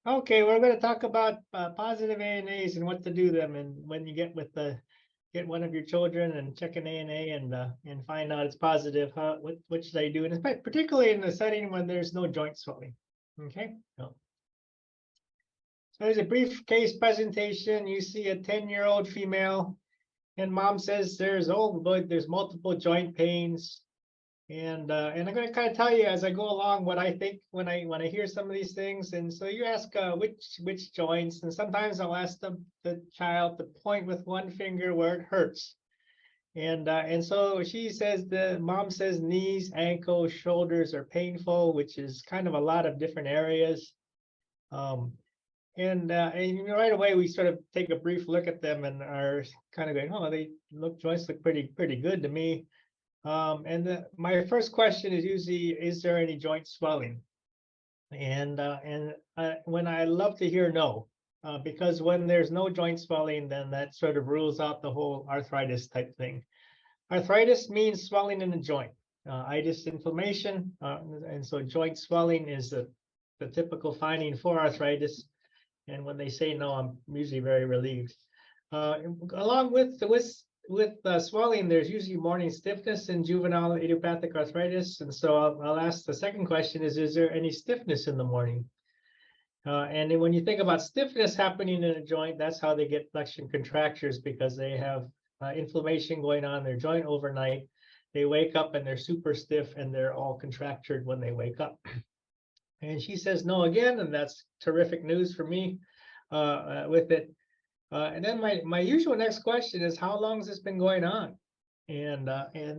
Okay, we're going to talk about positive ANAs and what to do them, and when you get one of your children and check an ANA and find out it's positive, what should I do? And particularly in the setting when there's no joint swelling. Okay. So there's a brief case presentation. You see a 10-year-old female, and mom says there's multiple joint pains. And I'm going to kind of tell you as I go along what I think when I hear some of these things. And so you ask which joints, and sometimes I'll ask the child to point with one finger where it hurts. And so the mom says knees, ankles, shoulders are painful, which is kind of a lot of different areas. And right away we sort of take a brief look at them and are kind of going, oh, joints look pretty good to me. My first question is usually, is there any joint swelling? And when I love to hear no, because when there's no joint swelling, then that sort of rules out the whole arthritis type thing. Arthritis means swelling in the joint, itis inflammation, and so joint swelling is the typical finding for arthritis. And when they say no, I'm usually very relieved. Along with swelling, there's usually morning stiffness in juvenile idiopathic arthritis. And so I'll ask the second question is there any stiffness in the morning? And then when you think about stiffness happening in a joint, that's how they get flexion contractures, because they have inflammation going on in their joint overnight. They wake up and they're super stiff and they're all contractured when they wake up. And she says no again, and that's terrific news for me with it. And then my usual next question is, how long has this been going on? And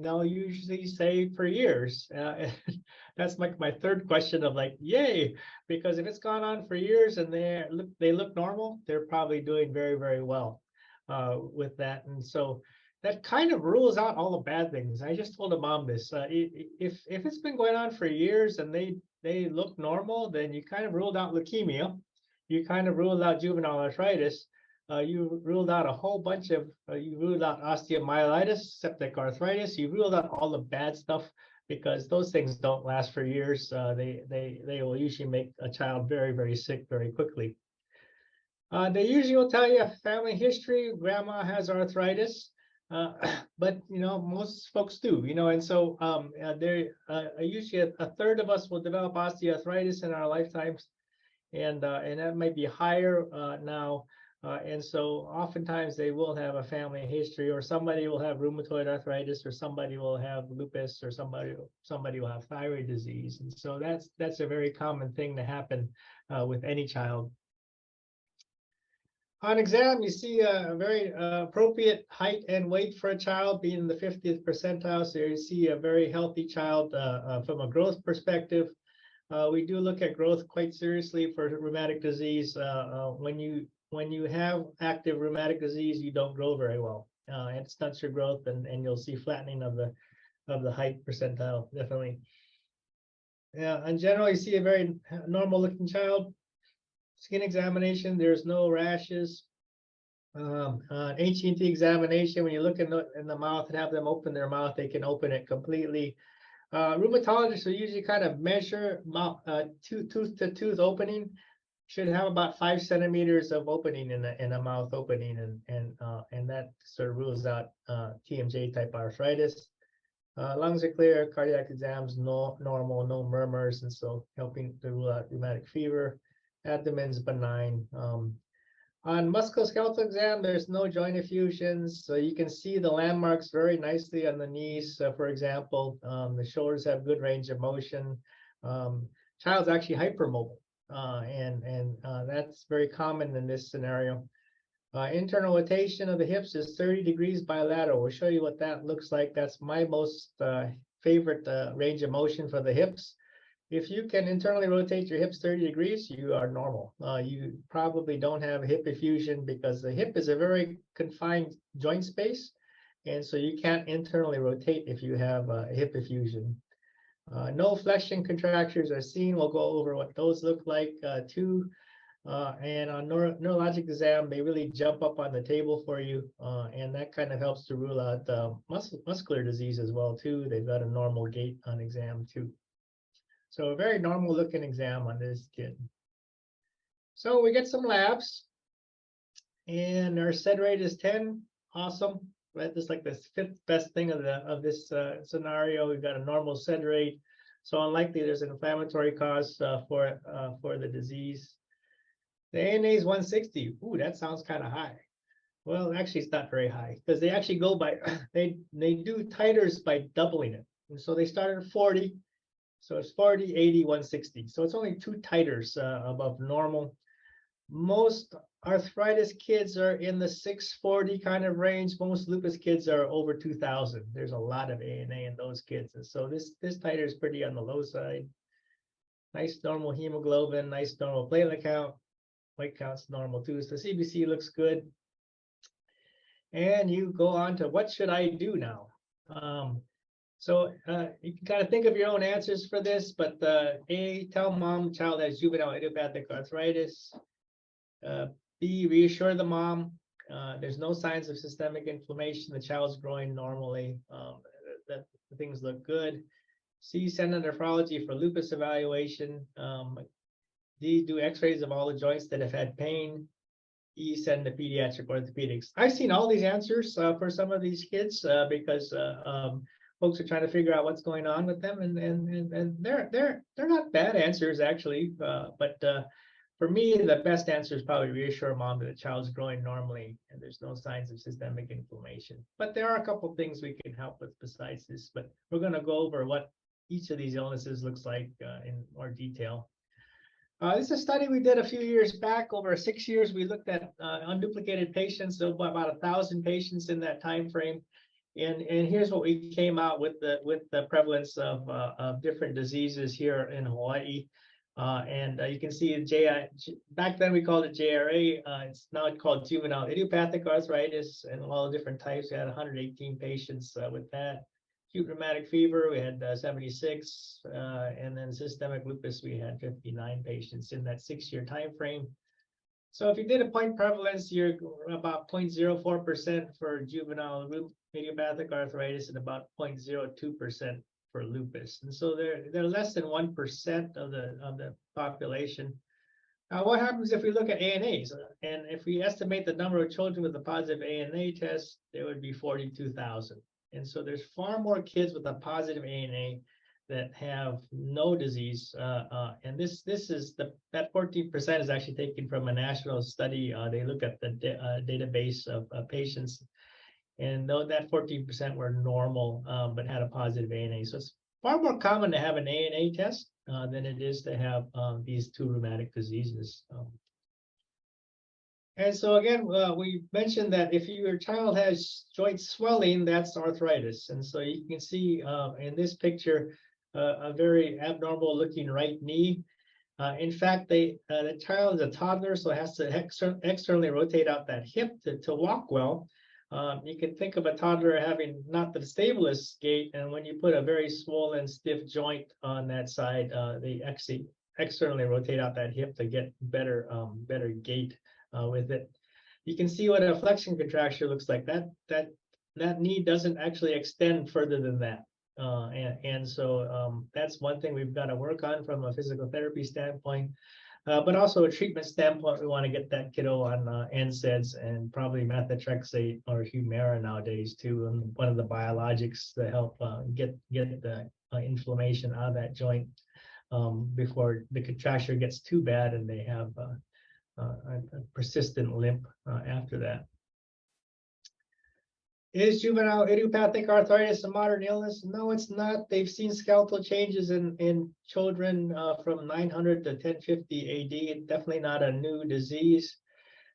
they'll usually say for years. That's like my third question of like, yay, because if it's gone on for years and they look normal, they're probably doing very, very well with that. And so that kind of rules out all the bad things. I just told a mom this. If it's been going on for years and they look normal, then you kind of ruled out leukemia. You kind of ruled out juvenile arthritis. You ruled out a whole bunch of, you ruled out osteomyelitis, septic arthritis. You ruled out all the bad stuff, because those things don't last for years. They will usually make a child very, very sick very quickly. They usually will tell you a family history. Grandma has arthritis, but most folks do. And so usually a third of us will develop osteoarthritis in our lifetimes, and that might be higher now. And so oftentimes they will have a family history, or somebody will have rheumatoid arthritis, or somebody will have lupus, or somebody will have thyroid disease. And so that's a very common thing to happen with any child. On exam, you see a very appropriate height and weight for a child being in the 50th percentile. So you see a very healthy child from a growth perspective. We do look at growth quite seriously for rheumatic disease. When you have active rheumatic disease, you don't grow very well. It stunts your growth, and you'll see flattening of the height percentile, definitely. Yeah, in general, you see a very normal looking child. Skin examination, there's no rashes. HET examination, when you look in the mouth and have them open their mouth, they can open it completely. Rheumatologists will usually kind of measure tooth to tooth opening. Should have about 5 centimeters of opening in a mouth opening, and that sort of rules out TMJ type arthritis. Lungs are clear, cardiac exams normal, no murmurs, and so helping to rule out rheumatic fever. Abdomen's benign. On musculoskeletal exam, there's no joint effusions, so you can see the landmarks very nicely on the knees. For example, the shoulders have good range of motion. Child's actually hypermobile. And that's very common in this scenario. Internal rotation of the hips is 30 degrees bilateral. We'll show you what that looks like. That's my most favorite range of motion for the hips. If you can internally rotate your hips 30 degrees, you are normal. You probably don't have hip effusion, because the hip is a very confined joint space, and so you can't internally rotate if you have a hip effusion. No flexion contractures are seen. We'll go over what those look like too. And on neurologic exam, they really jump up on the table for you, and that kind of helps to rule out muscular disease as well too. They've got a normal gait on exam too. So a very normal looking exam on this kid. So we get some labs, and our SED rate is 10. Awesome. Right, this is like the fifth best thing of this scenario. We've got a normal SED rate, so unlikely there's an inflammatory cause for the disease. The ANA is 160. Ooh, that sounds kind of high. Well, actually, it's not very high because they actually go by they do titers by doubling it. And so they start at 40. So it's 40, 80, 160. So it's only 2 titers above normal. Most arthritis kids are in the 640 kind of range. Most lupus kids are over 2,000. There's a lot of ANA in those kids. And so this titer is pretty on the low side. Nice normal hemoglobin, nice normal platelet count. White count's normal too. So CBC looks good. And you go on to what should I do now? So you can kind of think of your own answers for this, but A, tell mom child has juvenile idiopathic arthritis. B, reassure the mom. There's no signs of systemic inflammation. The child's growing normally. That things look good. C, send a nephrology for lupus evaluation. D, do x-rays of all the joints that have had pain. E, send to pediatric orthopedics. I've seen all these answers for some of these kids because folks are trying to figure out what's going on with them, and they're not bad answers actually. But for me, the best answer is probably reassure mom that the child's growing normally and there's no signs of systemic inflammation. But there are a couple things we can help with besides this. But we're going to go over what each of these illnesses looks like in more detail. This is a study we did a few years back. Over 6 years, we looked at unduplicated patients, so about 1,000 patients in that time frame. And here's what we came out with the prevalence of different diseases here in Hawaii. You can see back then we called it JRA. It's now called juvenile idiopathic arthritis, and all the different types. We had 118 patients with that. Acute rheumatic fever, we had 76, and then systemic lupus, we had 59 patients in that 6-year time frame. So if you did a point prevalence, you're about 0.04% for juvenile idiopathic arthritis and about 0.02% for lupus. And so they're less than 1% of the population. Now, what happens if we look at ANAs? And if we estimate the number of children with a positive ANA test, there would be 42,000. And so there's far more kids with a positive ANA that have no disease. And this is that 14% is actually taken from a national study. They look at the database of patients, and though that 14% were normal but had a positive ANA. So it's far more common to have an ANA test than it is to have these 2 rheumatic diseases. And so again, we mentioned that if your child has joint swelling, that's arthritis. And so you can see in this picture, a very abnormal looking right knee. In fact, the child is a toddler, so has to externally rotate out that hip to walk well. You can think of a toddler having not the stablest gait, and when you put a very swollen, stiff joint on that side, they actually externally rotate out that hip to get better gait with it. You can see what a flexion contracture looks like. That knee doesn't actually extend further than that. So that's one thing we've got to work on from a physical therapy standpoint, but also a treatment standpoint. We want to get that kiddo on NSAIDs and probably methotrexate or Humira nowadays too, and one of the biologics to help get the inflammation out of that joint before the contracture gets too bad and they have a persistent limp after that. Is juvenile idiopathic arthritis a modern illness? No, it's not. They've seen skeletal changes in children from 900 to 1050 AD. Definitely not a new disease.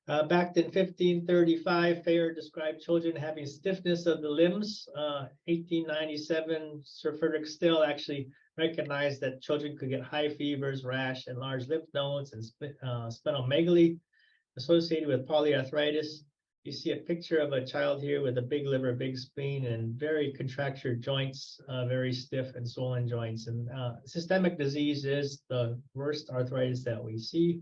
Back in 1535, Fayer described children having stiffness of the limbs. 1897, Sir Frederick Still actually recognized that children could get high fevers, rash, and large lymph nodes and splenomegaly associated with polyarthritis. You see a picture of a child here with a big liver, big spleen, and very contractured joints, very stiff and swollen joints. And systemic disease is the worst arthritis that we see.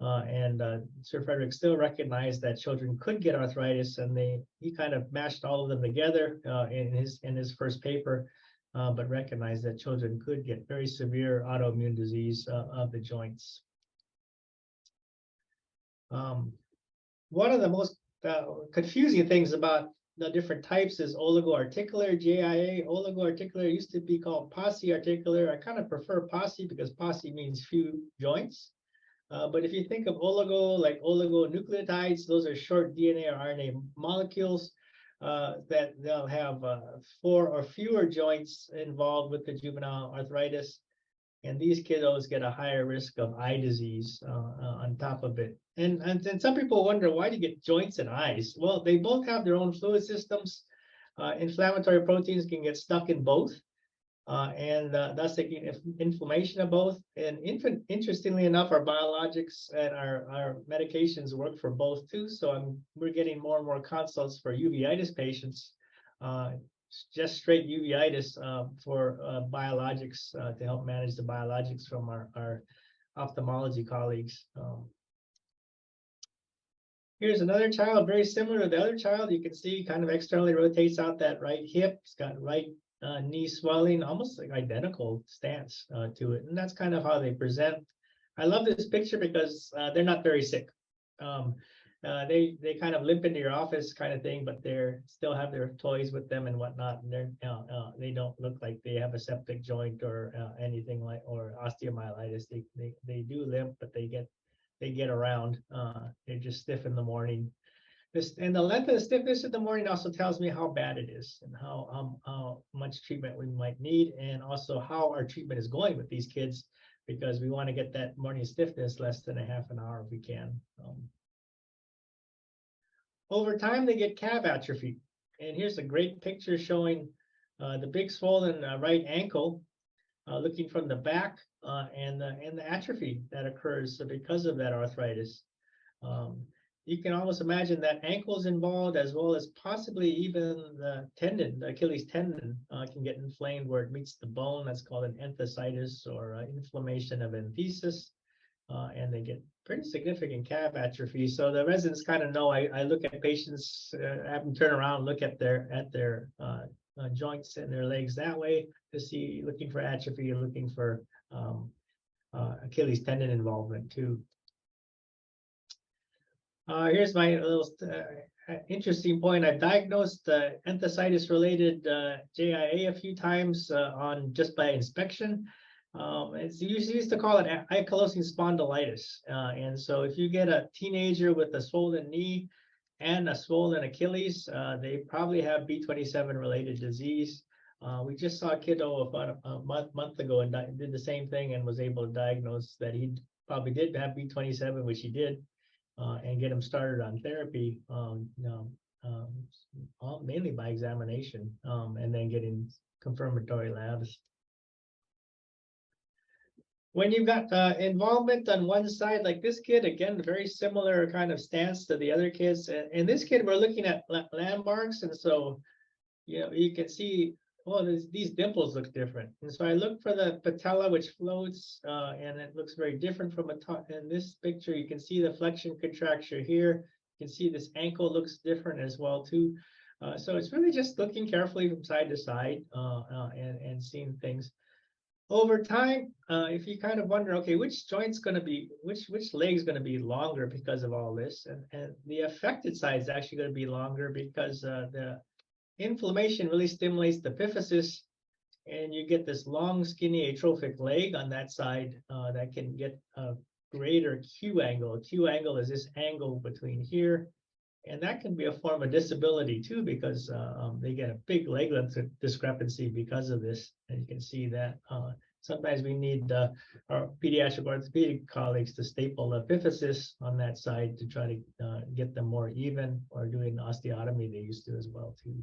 Sir Frederick Still recognized that children could get arthritis, and he kind of mashed all of them together in his first paper, but recognized that children could get very severe autoimmune disease of the joints. One of the most confusing things about the different types is oligoarticular, JIA. Oligoarticular used to be called posse-articular. I kind of prefer posse because posse means few joints. But if you think of oligo, like oligonucleotides, those are short DNA or RNA molecules that they'll have 4 or fewer joints involved with the juvenile arthritis. And these kiddos get a higher risk of eye disease on top of it. And some people wonder, why do you get joints and eyes? Well, they both have their own fluid systems. Inflammatory proteins can get stuck in both. And thus they get inflammation of both. And interestingly enough, our biologics and our medications work for both too. So we're getting more and more consults for uveitis patients, just straight uveitis for biologics to help manage the biologics from our ophthalmology colleagues. Here's another child, very similar to the other child. You can see kind of externally rotates out that right hip. It's got right knee swelling, almost like identical stance to it. And that's kind of how they present. I love this picture because they're not very sick. They kind of limp into your office kind of thing, but they're still have their toys with them and whatnot. And they don't look like they have a septic joint or anything like, or osteomyelitis. They do limp, but they get around. They're just stiff in the morning. And the length of the stiffness in the morning also tells me how bad it is and how much treatment we might need, and also how our treatment is going with these kids, because we want to get that morning stiffness less than a half an hour if we can. Over time, they get calf atrophy. And here's a great picture showing the big swollen right ankle, looking from the back, and the atrophy that occurs because of that arthritis. You can almost imagine that ankle's involved, as well as possibly even the tendon, the Achilles tendon can get inflamed where it meets the bone. That's called an enthesitis or inflammation of enthesis. And they get pretty significant calf atrophy. So the residents kind of know. I look at patients, have them turn around, look at their joints and their legs that way to see, looking for atrophy, looking for Achilles tendon involvement too. Here's my little interesting point. I've diagnosed enthesitis-related JIA a few times on just by inspection. It's used to call it ankylosing spondylitis. And so if you get a teenager with a swollen knee and a swollen Achilles, they probably have B27 related disease. We just saw a kiddo about a month ago and did the same thing and was able to diagnose that he probably did have B27, which he did, and get him started on therapy, mainly by examination, and then getting confirmatory labs. When you've got involvement on one side, like this kid, again, very similar kind of stance to the other kids. And this kid, we're looking at landmarks. And so, you can see, well, these dimples look different. And so I look for the patella, which floats, and it looks very different from in this picture. You can see the flexion contracture here. You can see this ankle looks different as well, too. So it's really just looking carefully from side to side and seeing things. Over time, if you kind of wonder, okay, which joint's going to be, which leg's going to be longer because of all this, and the affected side is actually going to be longer because the inflammation really stimulates the epiphysis, and you get this long, skinny, atrophic leg on that side that can get a greater Q angle. A Q angle is this angle between here, and that can be a form of disability too, because they get a big leg length discrepancy because of this. And you can see that sometimes we need our pediatric orthopedic colleagues to staple the epiphysis on that side to try to get them more even, or doing osteotomy they used to as well too.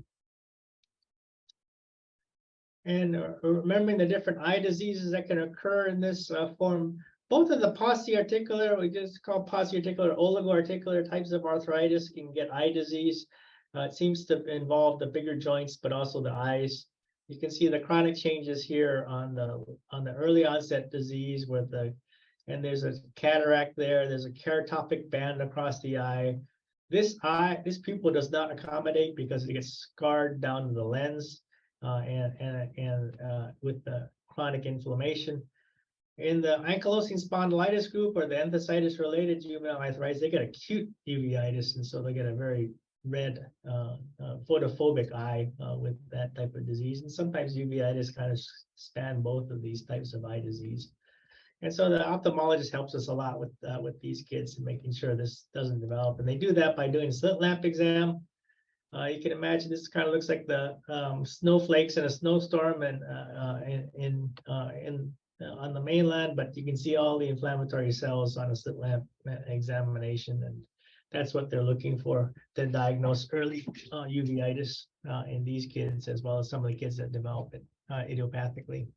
And remembering the different eye diseases that can occur in this form. Both of the posse-articular, we just call posse-articular, oligoarticular types of arthritis can get eye disease. It seems to involve the bigger joints, but also the eyes. You can see the chronic changes here on the early onset disease and there's a cataract there. There's a keratopic band across the eye. This pupil does not accommodate because it gets scarred down to the lens, and with the chronic inflammation. In the ankylosing spondylitis group or the enthesitis-related juvenile arthritis, they get acute uveitis, and so they get a very red photophobic eye with that type of disease. And sometimes uveitis kind of span both of these types of eye disease. And so the ophthalmologist helps us a lot with these kids and making sure this doesn't develop. And they do that by doing a slit lamp exam. You can imagine this kind of looks like the snowflakes in a snowstorm and on the mainland, but you can see all the inflammatory cells on a slit lamp examination, and that's what they're looking for to diagnose early uveitis in these kids, as well as some of the kids that develop it idiopathically.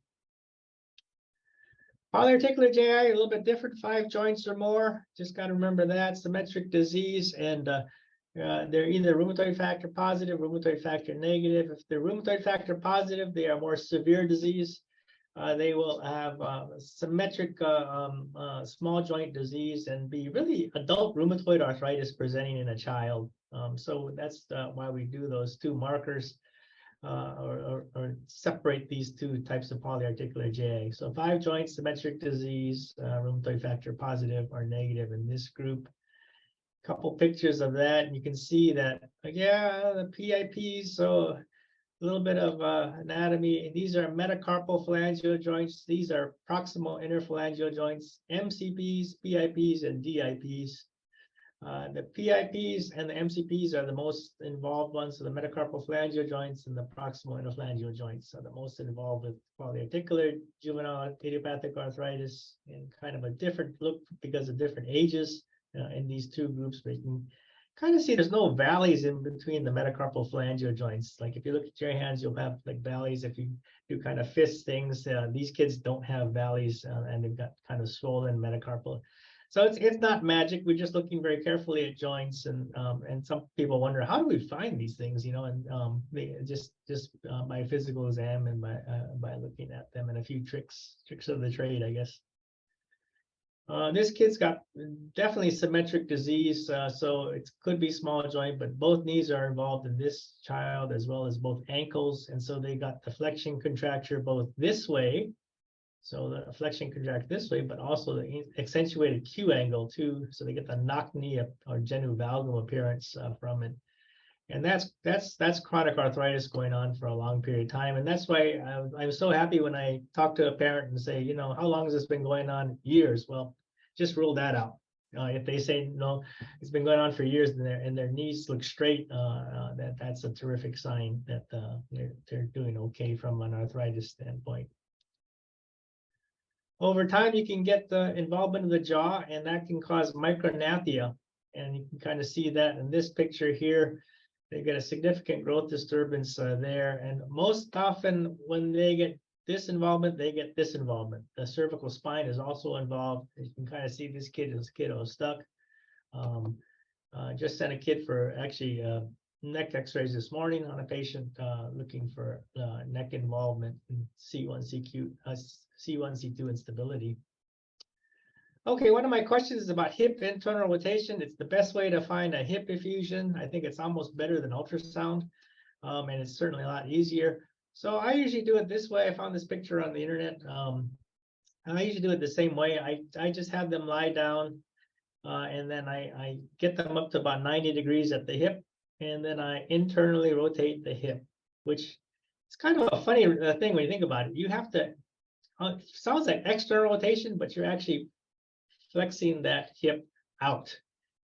Polyarticular JI, a little bit different, 5 joints or more. Just got to remember that. Symmetric disease, and they're either rheumatoid factor positive, rheumatoid factor negative. If they're rheumatoid factor positive, they are more severe disease. They will have symmetric small joint disease and be really adult rheumatoid arthritis presenting in a child. So that's why we do those 2 markers or separate these 2 types of polyarticular JA. So 5 joints, symmetric disease, rheumatoid factor positive or negative in this group. Couple pictures of that, and you can see that, yeah, the PIPs, so a little bit of anatomy. These are metacarpal phalangeal joints. These are proximal interphalangeal joints, MCPs, PIPs, and DIPs. The PIPs and the MCPs are the most involved ones. So the metacarpal phalangeal joints and the proximal interphalangeal joints are the most involved with polyarticular juvenile idiopathic arthritis, and kind of a different look because of different ages in these 2 groups. But you can kind of see there's no valleys in between the metacarpal phalangeal joints. Like if you look at your hands, you'll have like valleys. If you do kind of fist things, these kids don't have valleys, and they've got kind of swollen metacarpal. So it's not magic. We're just looking very carefully at joints, and some people wonder, how do we find these things, you know? And they just by physical exam and by looking at them, and a few tricks of the trade, I guess. This kid's got definitely symmetric disease, so it could be small joint, but both knees are involved in this child, as well as both ankles. And so they got the flexion contracture both this way, so the flexion contract this way, but also the accentuated Q angle too. So they get the knock knee or genu valgum appearance from it. And that's chronic arthritis going on for a long period of time. And that's why I'm so happy when I talk to a parent and say, you know, how long has this been going on? Years. Well, just rule that out. If they say, no, it's been going on for years and their knees look straight, that's a terrific sign that they're doing okay from an arthritis standpoint. Over time, you can get the involvement of the jaw, and that can cause micrognathia. And you can kind of see that in this picture here. They get a significant growth disturbance there. And most often when they get this involvement, they get this involvement. The cervical spine is also involved. You can kind of see this kiddo is stuck. Just sent a kid for actually neck x-rays this morning on a patient looking for neck involvement in C1, C2 instability. Okay, one of my questions is about hip internal rotation. It's the best way to find a hip effusion. I think it's almost better than ultrasound, and it's certainly a lot easier. So I usually do it this way. I found this picture on the internet. I usually do it the same way. I just have them lie down, and then I get them up to about 90 degrees at the hip, and then I internally rotate the hip, which is kind of a funny thing when you think about it. You have to, sounds like external rotation, but you're actually flexing that hip out.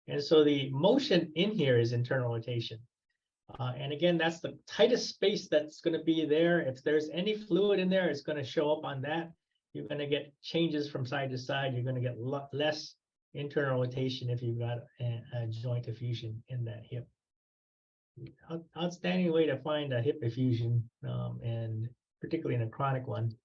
And so the motion in here is internal rotation. And again, that's the tightest space that's going to be there. If there's any fluid in there, it's going to show up on that. You're going to get changes from side to side. You're going to get less internal rotation if you've got a joint effusion in that hip. Outstanding way to find a hip effusion, and particularly in a chronic one.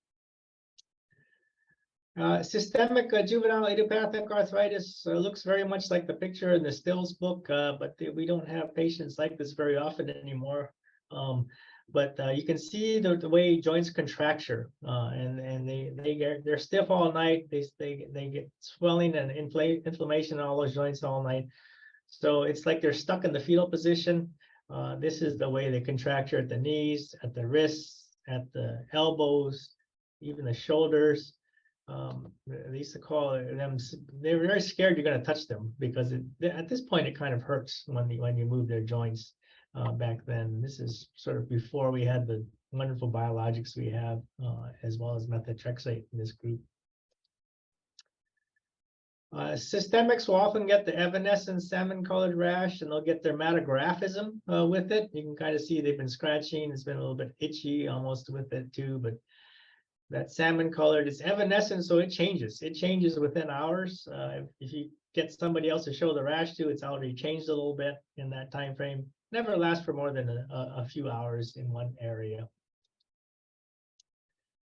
Systemic juvenile idiopathic arthritis looks very much like the picture in the Stills book, but we don't have patients like this very often anymore. But you can see the way joints contracture, and they're stiff all night. They get swelling and inflammation in all those joints all night. So it's like they're stuck in the fetal position. This is the way they contracture at the knees, at the wrists, at the elbows, even the shoulders. They used to call them. They're very scared you're going to touch them because at this point it kind of hurts when you move their joints. Back then, this is sort of before we had the wonderful biologics we have, as well as methotrexate in this group. Systemics will often get the evanescent salmon-colored rash, and they'll get dermatographism with it. You can kind of see they've been scratching. It's been a little bit itchy almost with it too, but that salmon-colored is evanescent, so it changes. It changes within hours. If you get somebody else to show the rash to, it's already changed a little bit in that time frame. Never lasts for more than a few hours in one area.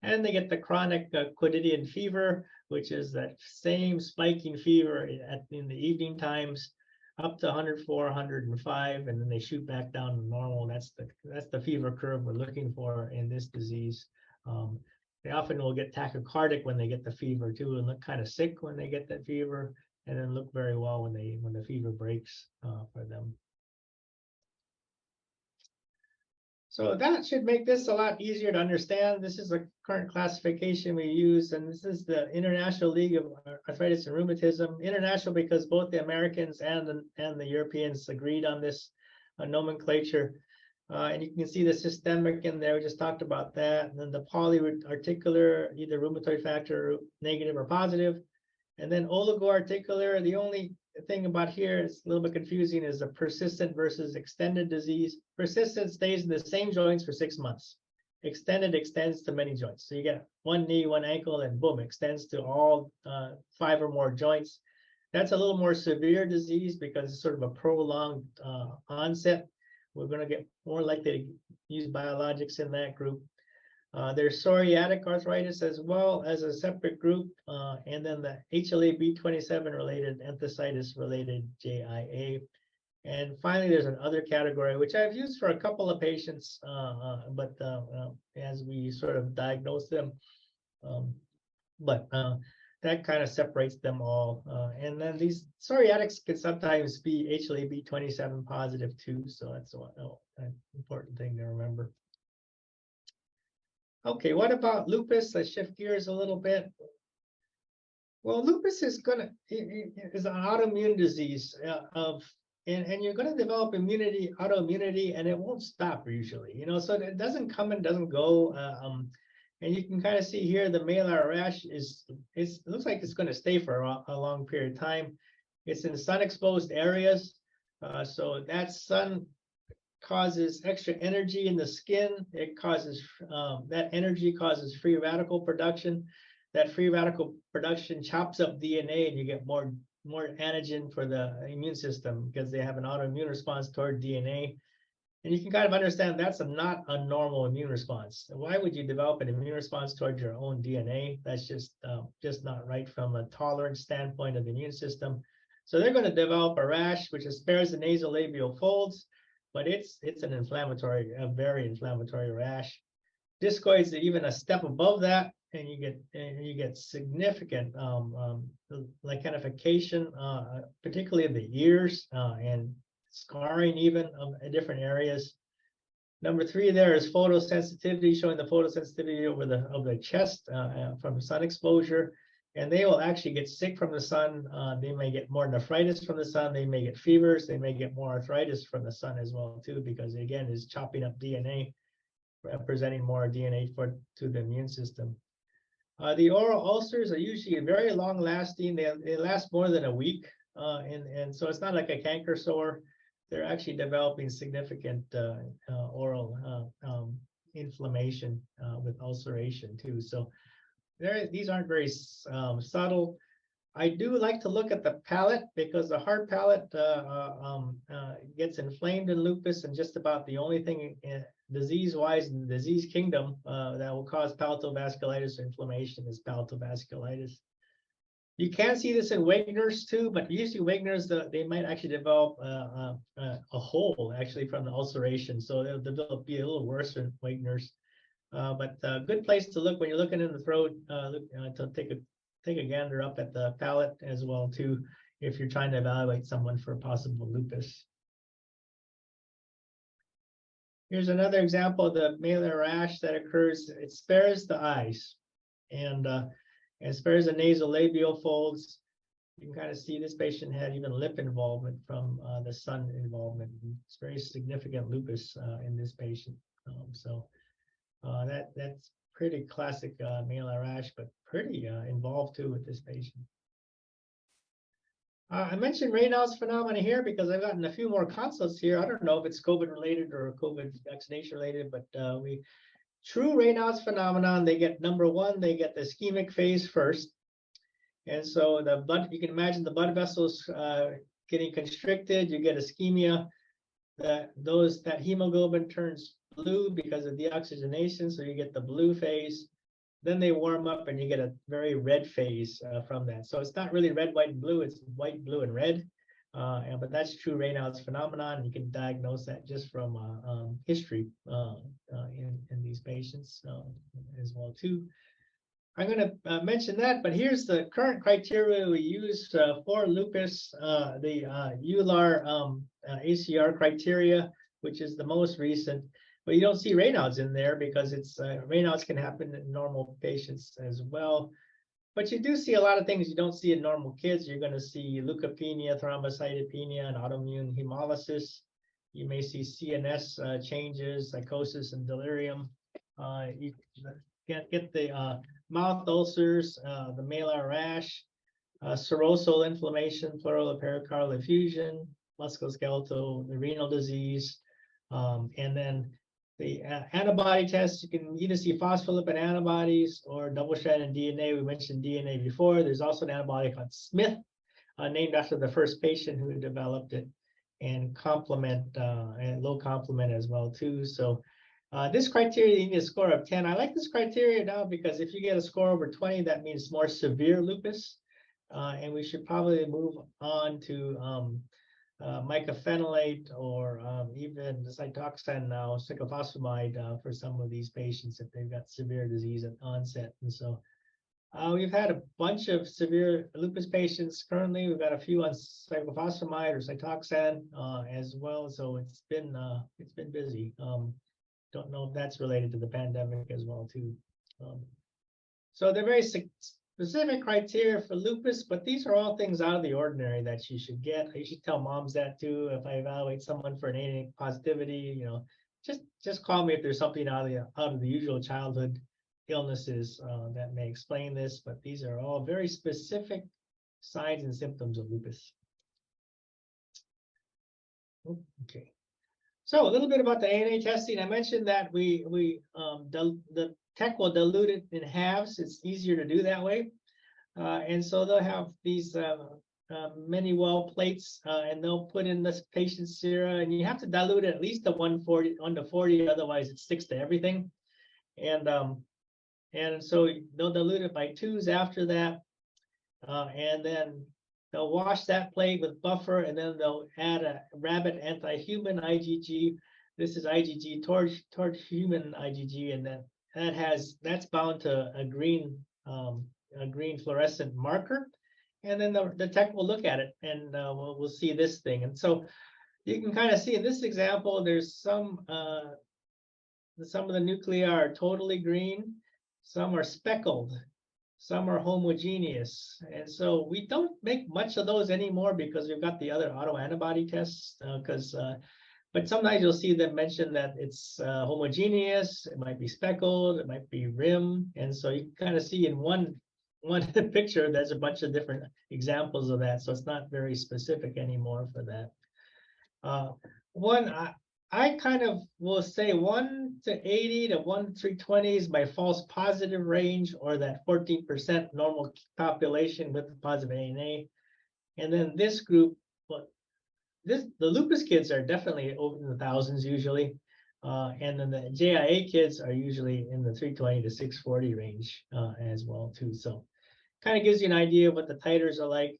And they get the chronic quotidian fever, which is that same spiking fever in the evening times, up to 104, 105, and then they shoot back down to normal. That's the fever curve we're looking for in this disease. They often will get tachycardic when they get the fever too, and look kind of sick when they get that fever, and then look very well when the fever breaks for them. So that should make this a lot easier to understand. This is the current classification we use, and this is the International League of Arthritis and Rheumatism. International because both the Americans and the Europeans agreed on this nomenclature. And you can see the systemic in there. We just talked about that. And then the polyarticular, either rheumatoid factor negative or positive. And then oligoarticular, the only thing about here is a little bit confusing is the persistent versus extended disease. Persistent stays in the same joints for 6 months. Extended extends to many joints. So you get one knee, one ankle, and boom, extends to all 5 or more joints. That's a little more severe disease because it's sort of a prolonged onset. We're going to get more likely to use biologics in that group. There's psoriatic arthritis as well as a separate group, and then the HLA-B27 related enthesitis related JIA. And finally, there's another category, which I've used for a couple of patients, but as we sort of diagnose them, that kind of separates them all. And then these psoriatics can sometimes be HLA-B27 positive too, so that's an important thing to remember. Okay, what about lupus? Let's shift gears a little bit. Well, lupus is an autoimmune disease and you're going to develop autoimmunity, and it won't stop usually. So it doesn't come and doesn't go. And you can kind of see here the malar rash it looks like it's going to stay for a long period of time. It's in sun-exposed areas, so that sun causes extra energy in the skin. It causes that energy causes free radical production. That free radical production chops up DNA, and you get more antigen for the immune system because they have an autoimmune response toward DNA. And you can kind of understand that's not a normal immune response. Why would you develop an immune response towards your own DNA? That's just not right from a tolerance standpoint of the immune system. So they're going to develop a rash, which spares the nasolabial folds, but it's a very inflammatory rash. Discoids are even a step above that, and you get significant lichenification, particularly in the ears and scarring even in different areas. Number 3 there is photosensitivity, showing the photosensitivity of the chest from sun exposure. And they will actually get sick from the sun. They may get more nephritis from the sun. They may get fevers. They may get more arthritis from the sun as well too, because again, is chopping up DNA, presenting more DNA to the immune system. The oral ulcers are usually very long lasting. They last more than a week. And so it's not like a canker sore. They're actually developing significant oral inflammation with ulceration too. So these aren't very subtle. I do like to look at the palate because the hard palate gets inflamed in lupus, and just about the only thing disease-wise in the disease kingdom that will cause palatal vasculitis or inflammation is palatal vasculitis. You can see this in Wegener's too, but usually Wegener's, they might actually develop a hole actually from the ulceration. So they'll be a little worse in Wegener's. But a good place to look when you're looking in the throat, to take a gander up at the palate as well too, if you're trying to evaluate someone for possible lupus. Here's another example of the malar rash that occurs. It spares the eyes, and As far as the nasolabial folds, you can kind of see this patient had even lip involvement from the sun involvement. It's very significant lupus in this patient. That's pretty classic malar rash, but pretty involved too with this patient. I mentioned Raynaud's phenomena here because I've gotten a few more consults here. I don't know if it's COVID related or COVID vaccination related, but true Raynaud's phenomenon, they get number one, they get the ischemic phase first. And so the blood, you can imagine the blood vessels getting constricted, you get ischemia, that hemoglobin turns blue because of deoxygenation, so you get the blue phase. Then they warm up and you get a very red phase from that. So it's not really red, white, and blue, it's white, blue, and red. But that's true Raynaud's phenomenon. You can diagnose that just from history in these patients as well too. I'm going to mention that, but here's the current criteria we use for lupus, the EULAR ACR criteria, which is the most recent. But you don't see Raynaud's in there because it's Raynaud's can happen in normal patients as well. But you do see a lot of things you don't see in normal kids. You're going to see leukopenia, thrombocytopenia, and autoimmune hemolysis. You may see CNS changes, psychosis, and delirium. You get the mouth ulcers, the malar rash, serosal inflammation, pleural or pericardial effusion, musculoskeletal, the renal disease, and then the antibody tests. You can either see phospholipid antibodies or double-stranded DNA. We mentioned DNA before. There's also an antibody called Smith, named after the first patient who developed it, and complement, and low complement as well too. So this criteria, you need a score of 10. I like this criteria now because if you get a score over 20, that means more severe lupus. And we should probably move on to mycophenolate or even cytoxan now, cyclophosphamide for some of these patients if they've got severe disease at onset. And so we've had a bunch of severe lupus patients currently. We've got a few on cyclophosphamide or cytoxan as well. So it's been busy. Don't know if that's related to the pandemic as well too. So they're very specific criteria for lupus, but these are all things out of the ordinary that you should get. I should tell moms that too. If I evaluate someone for an AA positivity, just call me if there's something out of the usual childhood illnesses that may explain this. But these are all very specific signs and symptoms of lupus. Okay. So a little bit about the ANA testing. I mentioned that the tech will dilute it in halves. It's easier to do that way. And so they'll have these many well plates and they'll put in this patient's sera, and you have to dilute it at least to 1 to 40, otherwise it sticks to everything. And so they'll dilute it by 2s after that. And then they'll wash that plate with buffer, and then they'll add a rabbit anti-human IgG. This is IgG toward human IgG, and that's bound to a green fluorescent marker. And then the tech will look at it, and we'll see this thing. And so you can kind of see in this example, there's some of the nuclei are totally green, some are speckled, some are homogeneous. And so we don't make much of those anymore because we've got the other autoantibody tests. But sometimes you'll see them mention that it's homogeneous, it might be speckled, it might be rim. And so you can kind of see in one picture, there's a bunch of different examples of that. So it's not very specific anymore for that. I kind of will say 1 to 80 to 1 to 320 is my false positive range, or that 14% normal population with the positive ANA. And then this group, the lupus kids are definitely over the thousands usually. And then the JIA kids are usually in the 320 to 640 range as well too. So kind of gives you an idea of what the titers are like.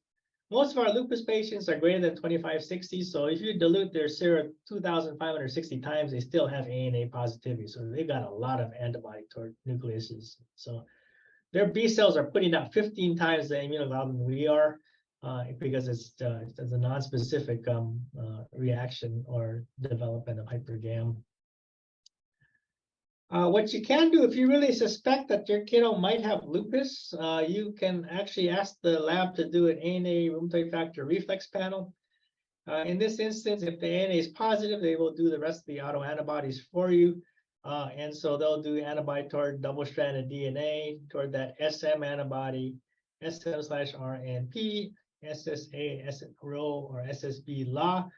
Most of our lupus patients are greater than 2560. So if you dilute their sera 2,560 times, they still have ANA positivity. So they've got a lot of antibody toward nucleuses. So their B cells are putting out 15 times the immunoglobulin we are, because it's a non-specific reaction or development of hypergam. What you can do if you really suspect that your kiddo might have lupus, you can actually ask the lab to do an ANA rheumatoid factor reflex panel. In this instance, if the ANA is positive, they will do the rest of the autoantibodies for you. And so they'll do antibody toward double-stranded DNA, toward that SM antibody, SM/RNP, SSA, SRO, or SSB LA.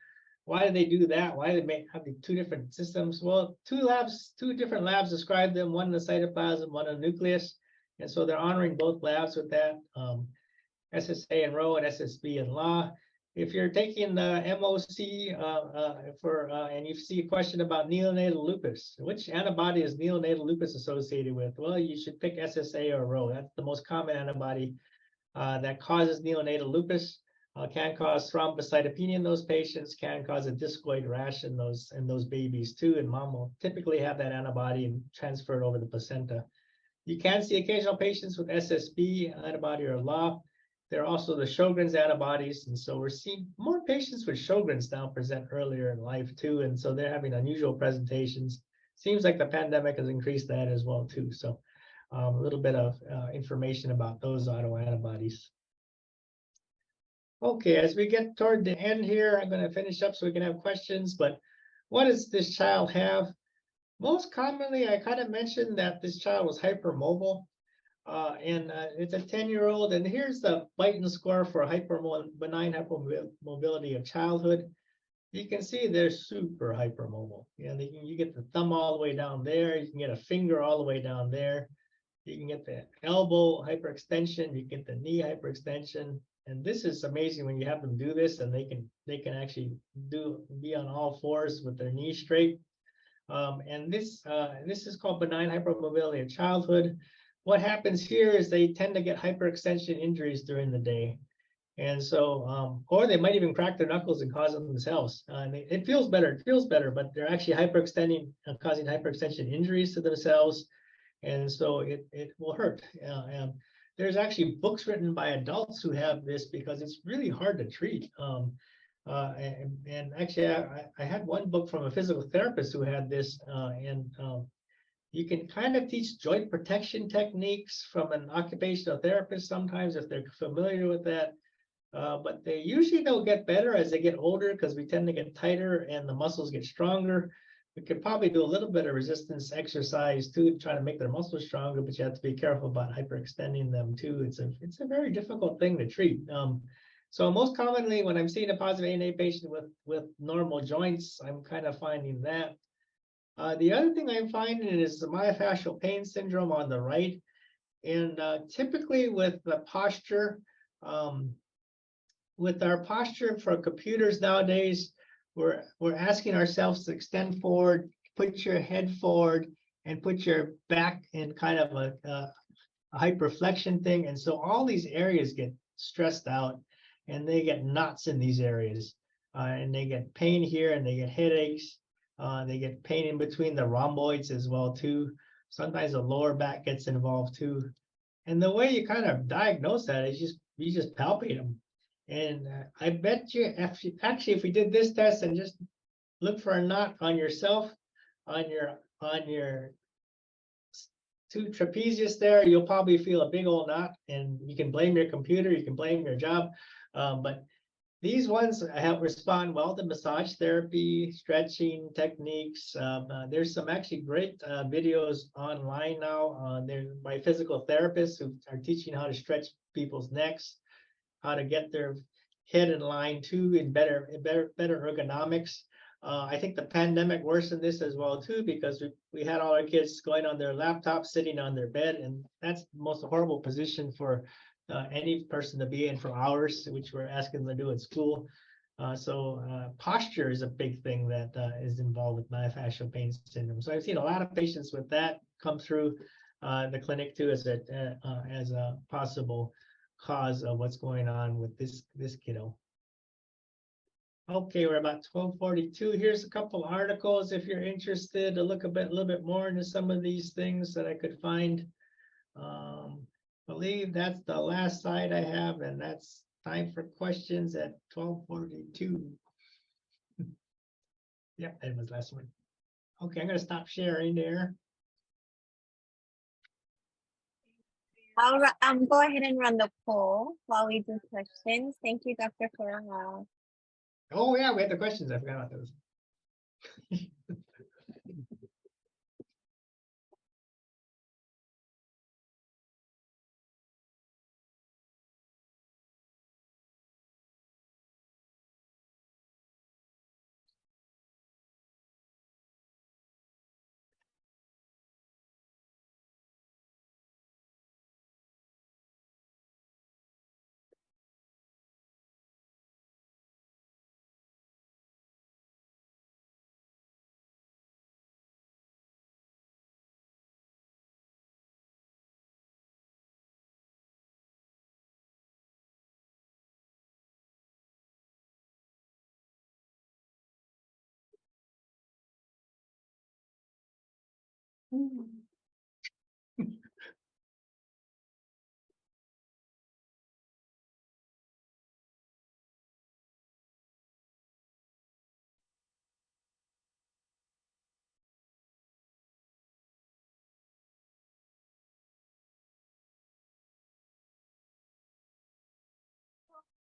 Why do they do that? Why do they have the two different systems? Well, two different labs describe them, one in the cytoplasm, one in the nucleus. And so they're honoring both labs with that, SSA and Rho and SSB and LA. If you're taking the MOC and you see a question about neonatal lupus, which antibody is neonatal lupus associated with? Well, you should pick SSA or Rho. That's the most common antibody that causes neonatal lupus. Can cause thrombocytopenia in those patients, can cause a discoid rash in those babies too, and mom will typically have that antibody and transfer it over the placenta. You can see occasional patients with SSB antibody or LA. There are also the Sjogren's antibodies, and so we're seeing more patients with Sjogren's now present earlier in life too, and so they're having unusual presentations. Seems like the pandemic has increased that as well too. So a little bit of information about those autoantibodies. Okay, as we get toward the end here, I'm going to finish up so we can have questions, but what does this child have? Most commonly, I kind of mentioned that this child was hypermobile, and it's a 10-year-old, and here's the Basin score for benign hypermobility of childhood. You can see they're super hypermobile. You get the thumb all the way down there, you can get a finger all the way down there, you can get the elbow hyperextension, you get the knee hyperextension. And this is amazing when you have them do this, and they can actually be on all fours with their knees straight. And this is called benign hypermobility of childhood. What happens here is they tend to get hyperextension injuries during the day, and so or they might even crack their knuckles and cause them themselves. It feels better, but they're actually hyperextending, causing hyperextension injuries to themselves, and so it will hurt. There's actually books written by adults who have this because it's really hard to treat. And actually, I had one book from a physical therapist who had this, and you can kind of teach joint protection techniques from an occupational therapist sometimes if they're familiar with that. But they'll get better as they get older because we tend to get tighter and the muscles get stronger. We could probably do a little bit of resistance exercise too to try to make their muscles stronger, but you have to be careful about hyperextending them too. It's a very difficult thing to treat. So most commonly when I'm seeing a positive ANA patient with normal joints, I'm kind of finding that. The other thing I'm finding is the myofascial pain syndrome on the right. And typically with the posture, with our posture for computers nowadays, we're asking ourselves to extend forward, put your head forward, and put your back in kind of a hyperflexion thing. And so all these areas get stressed out, and they get knots in these areas, and they get pain here, and they get headaches. They get pain in between the rhomboids as well too. Sometimes the lower back gets involved too. And the way you kind of diagnose that is you just palpate them. And I bet you, if we did this test and just look for a knot on yourself, on your two trapezius there, you'll probably feel a big old knot, and you can blame your computer, you can blame your job. But these ones respond well to massage therapy, stretching techniques. There's some actually great videos online now. They're by physical therapists who are teaching how to stretch people's necks, how to get their head in line too, in better ergonomics. I think the pandemic worsened this as well too, because we had all our kids going on their laptops, sitting on their bed, and that's the most horrible position for any person to be in for hours, which we're asking them to do at school. So posture is a big thing that is involved with myofascial pain syndrome. So I've seen a lot of patients with that come through the clinic too as a possible cause of what's going on with this kiddo. Okay, we're about 12:42. Here's a couple articles if you're interested to look a little bit more into some of these things that I could find. Believe that's the last slide I have, and that's time for questions at 12:42. Yep, that was the last one. Okay, I'm going to stop sharing there. I'll go ahead and run the poll while we do questions. Thank you, Dr. Kurahara. Oh yeah, we had the questions. I forgot about those.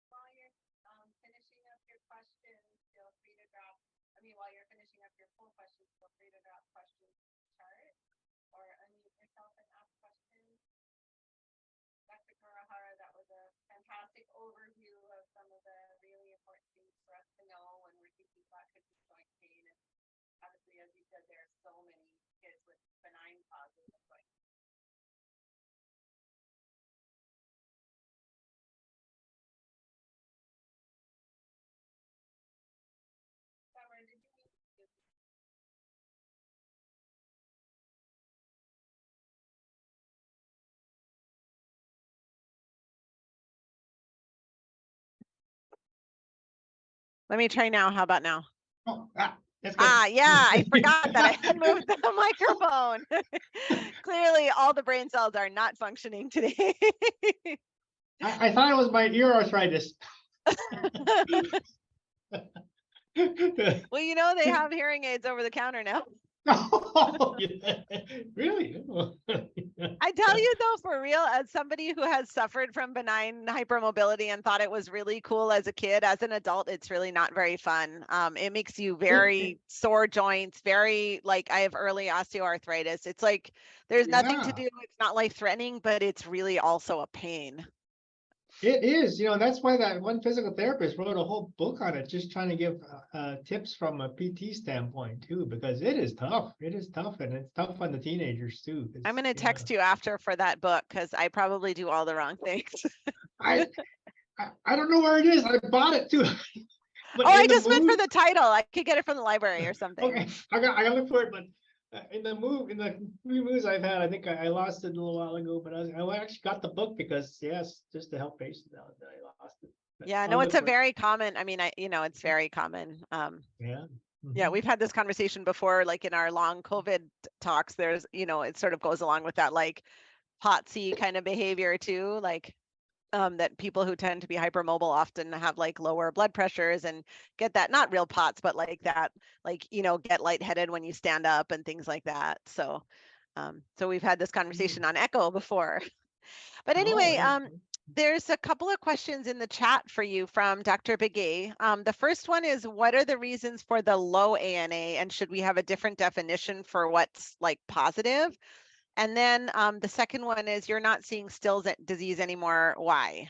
While you're finishing up your questions, feel free to drop, while you're finishing up your full questions, feel free to drop questions in the chart or unmute yourself and ask questions. Dr. Kurahara, that was a fantastic overview of some of the really important things for us to know when we're thinking about kidney joint pain. And obviously, as you said, there are so many kids with benign causes of joint pain. Summer, did you Let me try now. How about now? Oh, that's good. Yeah, I forgot that I had moved the microphone. Clearly, all the brain cells are not functioning today. I thought it was my ear arthritis. Well, you know, they have hearing aids over the counter now. Oh, yeah. Really? I tell you though, for real, as somebody who has suffered from benign hypermobility and thought it was really cool as a kid, as an adult, it's really not very fun. It makes you very sore joints, very like I have early osteoarthritis. It's like there's nothing to do. It's not life threatening, but it's really also a pain. It is, and that's why that one physical therapist wrote a whole book on it, just trying to give tips from a PT standpoint too, because it is tough. It is tough, and it's tough on the teenagers too. I'm going to text you after for that book because I probably do all the wrong things. I don't know where it is. I bought it too. But I just meant for the title. I could get it from the library or something. Okay, I gotta look for it, but. In the three moves I've had, I think I lost it a little while ago, but I actually got the book because just to help patients out, that I lost it. But yeah, no, it's a very common. It's very common. Yeah. Yeah, we've had this conversation before, like in our long COVID talks. There's, it sort of goes along with that, like POTS-y kind of behavior too, like. That people who tend to be hypermobile often have like lower blood pressures and get that, not real POTS, but like that, like, get lightheaded when you stand up and things like that. So, so we've had this conversation on echo before. But anyway, there's a couple of questions in the chat for you from Dr. Begay. The first one is, what are the reasons for the low ANA, and should we have a different definition for what's like positive? And then the second one is, you're not seeing Still's disease anymore. Why?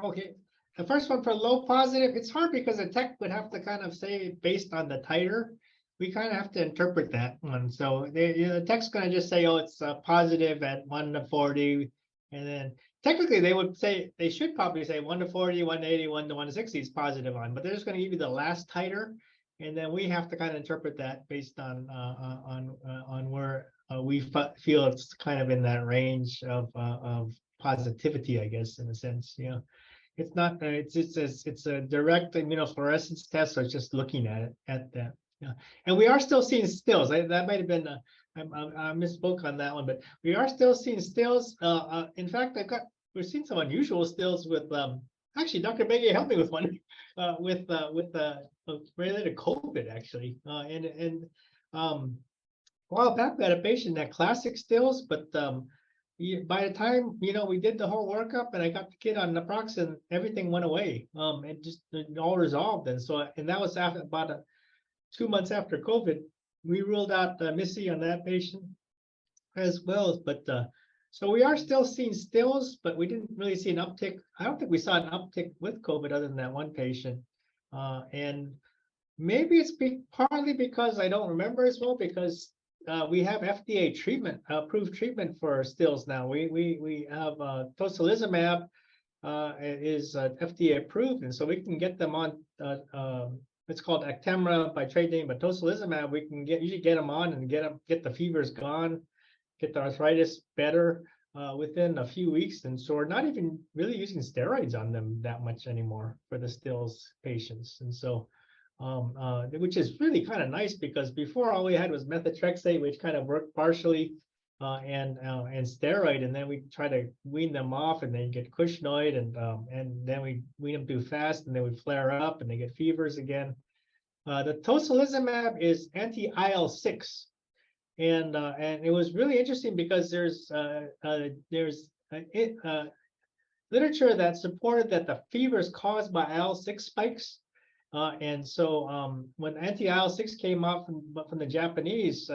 Okay. The first one for low positive, it's hard because the tech would have to kind of say based on the titer. We kind of have to interpret that one. So the tech's going to just say, oh, it's positive at 1 to 40. And then technically they should probably say 1 to 40, 1 to 80, 1 to 160 is positive on, but they're just going to give you the last titer. And then we have to kind of interpret that based on where we feel it's kind of in that range of positivity, I guess, in a sense. It's not. It's a direct immunofluorescence test, so it's just looking at that. Yeah, and we are still seeing stills. That might have been I misspoke on that one, but we are still seeing stills. In fact, we're seeing some unusual stills with actually Dr. Begay helped me with one with related to COVID actually, and a while back we had a patient that classic stills, but by the time, we did the whole workup and I got the kid on naproxen, everything went away. And just it all resolved. And that was after about 2 months after COVID. We ruled out Missy on that patient as well. But so we are still seeing stills, but we didn't really see an uptick. I don't think we saw an uptick with COVID other than that one patient. And maybe it's partly because I don't remember as well, because we have FDA treatment, approved treatment for stills now. We have tocilizumab is FDA approved, and so we can get them on. It's called Actemra by trade name, but tocilizumab we can usually get them on and get the fevers gone, get the arthritis better within a few weeks, and so we're not even really using steroids on them that much anymore for the stills patients, and so. Which is really kind of nice, because before all we had was methotrexate, which kind of worked partially, and steroid, and then we try to wean them off, and then get cushnioid, and then we wean them too fast, and then we flare up, and they get fevers again. The tocilizumab is anti-IL-6, and it was really interesting because there's literature that supported that the fever is caused by IL-6 spikes. And so when anti-IL-6 came out from the Japanese,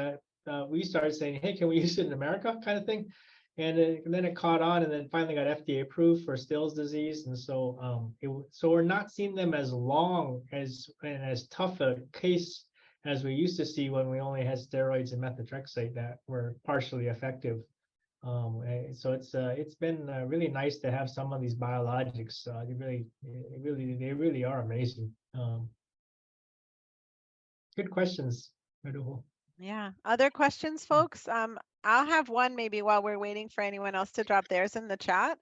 we started saying, hey, can we use it in America, kind of thing. And then it caught on, and then finally got FDA approved for Still's disease. And so so we're not seeing them as long and as tough a case as we used to see when we only had steroids and methotrexate that were partially effective. So it's been really nice to have some of these biologics. They really are amazing. Good questions, Madhu. Yeah. Other questions, folks? I'll have one maybe while we're waiting for anyone else to drop theirs in the chat.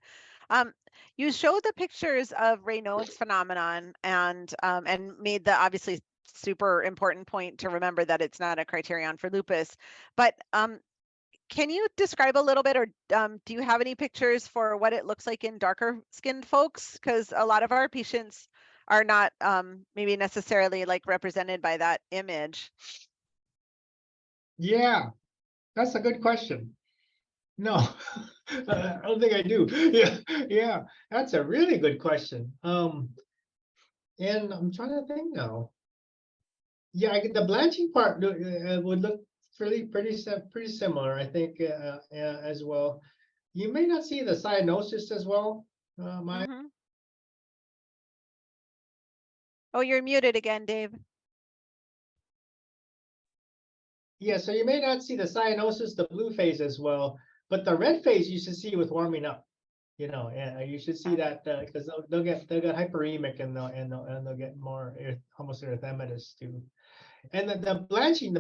You showed the pictures of Raynaud's phenomenon and made the obviously super important point to remember that it's not a criterion for lupus, but can you describe a little bit, or do you have any pictures for what it looks like in darker skinned folks? Because a lot of our patients are not maybe necessarily like represented by that image. Yeah, that's a good question. No, I don't think I do. Yeah, that's a really good question. And I'm trying to think now. Yeah, the blanching part would look pretty similar, I think, as well. You may not see the cyanosis as well. Oh, you're muted again, Dave. Yeah, so you may not see the cyanosis, the blue phase as well, but the red phase you should see with warming up. You should see that because they'll get hyperemic, and they'll get more almost erythematous too. And the blanching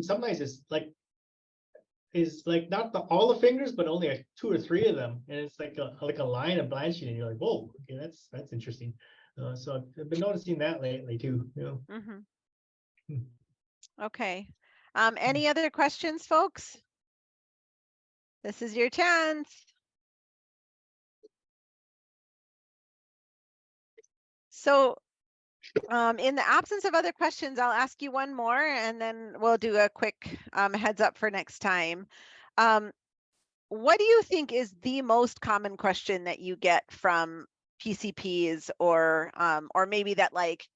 sometimes is like not all the fingers, but only like 2 or 3 of them, and it's like a line of blanching, and you're like, whoa, okay, that's interesting. So I've been noticing that lately too. Okay. Any other questions, folks? This is your chance. So in the absence of other questions, I'll ask you one more, and then we'll do a quick heads up for next time. What do you think is the most common question that you get from PCPs, or maybe that, like,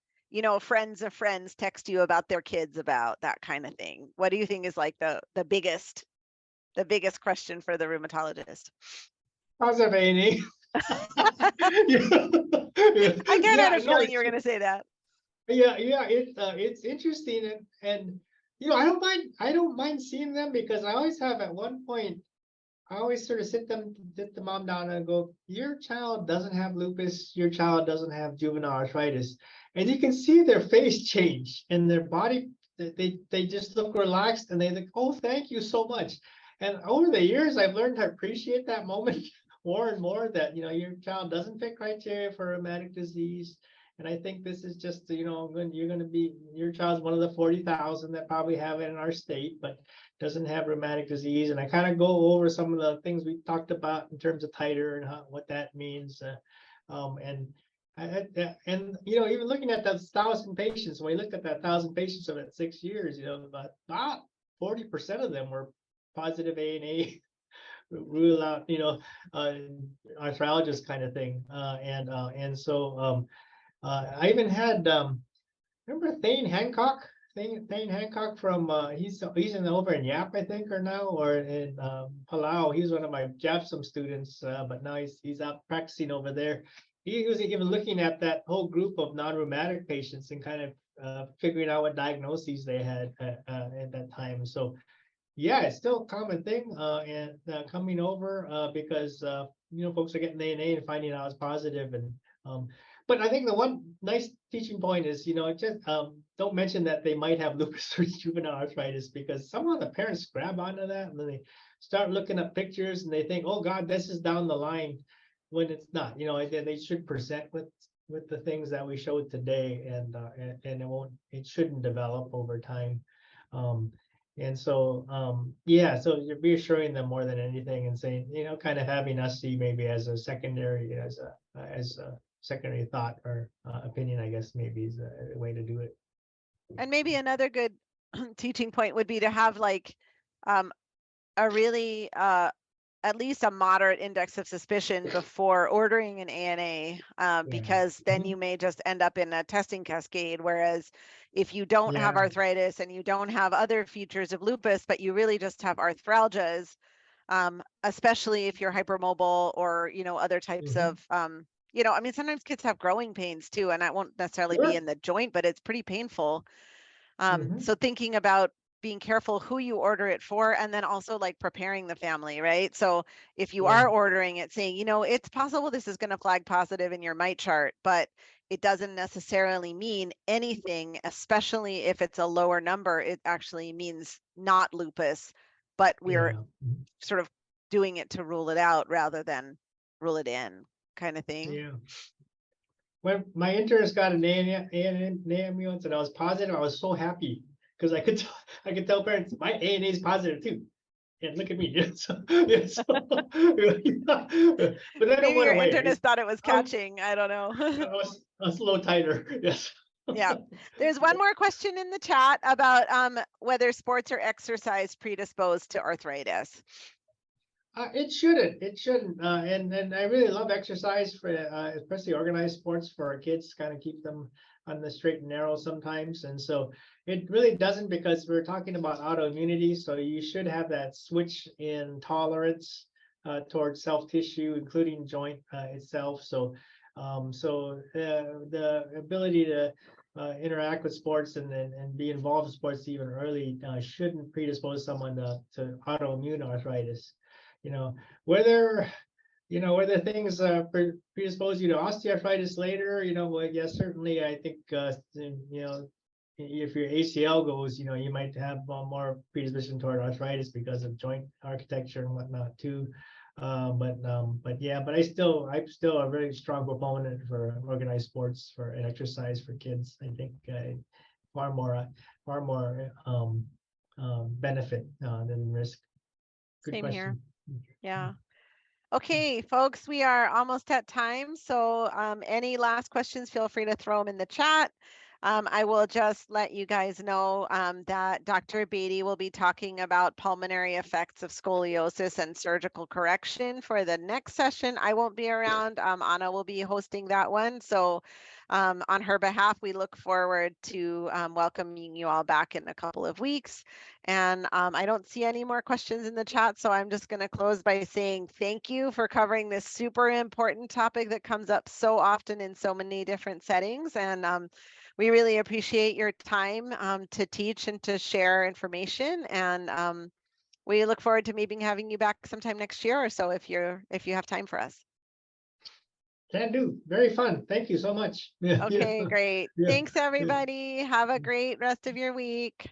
friends of friends text you about their kids, about that kind of thing? What do you think is like the biggest question for the rheumatologist? Positive A&E. I kind of had a feeling you were going to say that. Yeah, it's interesting, and I don't mind seeing them, because I always have at one point, I always sort of sit the mom down and go, your child doesn't have lupus, your child doesn't have juvenile arthritis, and you can see their face change and their body. They just look relaxed, and they think, oh, thank you so much. And over the years, I've learned to appreciate that moment more and more, that your child doesn't fit criteria for rheumatic disease. And I think this is just, your child's one of the 40,000 that probably have it in our state, but doesn't have rheumatic disease. And I kind of go over some of the things we talked about in terms of titer and what that means. Even looking at those 1,000 patients, when we looked at that 1,000 patients over 6 years, about 40% of them were positive A&A rule out, arthralgias kind of thing. And so I even had remember Thane Hancock? Thane Hancock from he's over in Yap, I think, or now, or in Palau. He's one of my JABSOM students, but now he's out practicing over there. He was even looking at that whole group of non-rheumatic patients and kind of figuring out what diagnoses they had at that time. So yeah, it's still a common thing, and coming over because folks are getting ANA and finding out it's positive, and but I think the one nice teaching point is just don't mention that they might have lupus or juvenile arthritis, because somehow the parents grab onto that and then they start looking at pictures and they think, oh God, this is down the line, when it's not. They should present with the things that we showed today, and it shouldn't develop over time. And so, so you're reassuring them more than anything and saying, kind of having us see maybe as a secondary, as a secondary thought or opinion, I guess maybe is a way to do it. And maybe another good teaching point would be to have like a really at least a moderate index of suspicion before ordering an ANA, because then you may just end up in a testing cascade. Whereas if you don't have arthritis and you don't have other features of lupus, but you really just have arthralgias, especially if you're hypermobile or, other types of, sometimes kids have growing pains too, and that won't necessarily be in the joint, but it's pretty painful. So thinking about being careful who you order it for, and then also like preparing the family, right? So if you are ordering it, saying, it's possible this is going to flag positive in your mite chart, but it doesn't necessarily mean anything, especially if it's a lower number. It actually means not lupus, but we're sort of doing it to rule it out rather than rule it in, kind of thing. Yeah. When my internist got an ANA and I was positive, I was so happy, because I could tell parents my ANA is positive too. And look at me. But then Maybe your away. internist thought it was catching. I don't know. I was a little tighter. Yes. Yeah. There's one more question in the chat about whether sports or exercise predisposed to arthritis. It shouldn't. And I really love exercise for especially organized sports for our kids, kind of keep them on the straight and narrow sometimes. And so it really doesn't, because we're talking about autoimmunity. So you should have that switch in tolerance towards self-tissue, including joint itself. So the ability to interact with sports and be involved in sports even early shouldn't predispose someone to autoimmune arthritis. Whether things predispose you to osteoarthritis later, yes, certainly. I think, if your ACL goes, you might have more predisposition toward arthritis because of joint architecture and whatnot too. But I'm still a very strong proponent for organized sports and exercise for kids. I think far more benefit than risk. Good Same question. here. Yeah. Okay, folks, we are almost at time. So any last questions, feel free to throw them in the chat. I will just let you guys know that Dr. Beatty will be talking about pulmonary effects of scoliosis and surgical correction for the next session. I won't be around. Anna will be hosting that one. So on her behalf, we look forward to welcoming you all back in a couple of weeks. And I don't see any more questions in the chat, so I'm just going to close by saying thank you for covering this super important topic that comes up so often in so many different settings. And we really appreciate your time to teach and to share information. And we look forward to maybe having you back sometime next year or so if you have time for us. Can do. Very fun. Thank you so much. Okay, great. Thanks, everybody. Have a great rest of your week.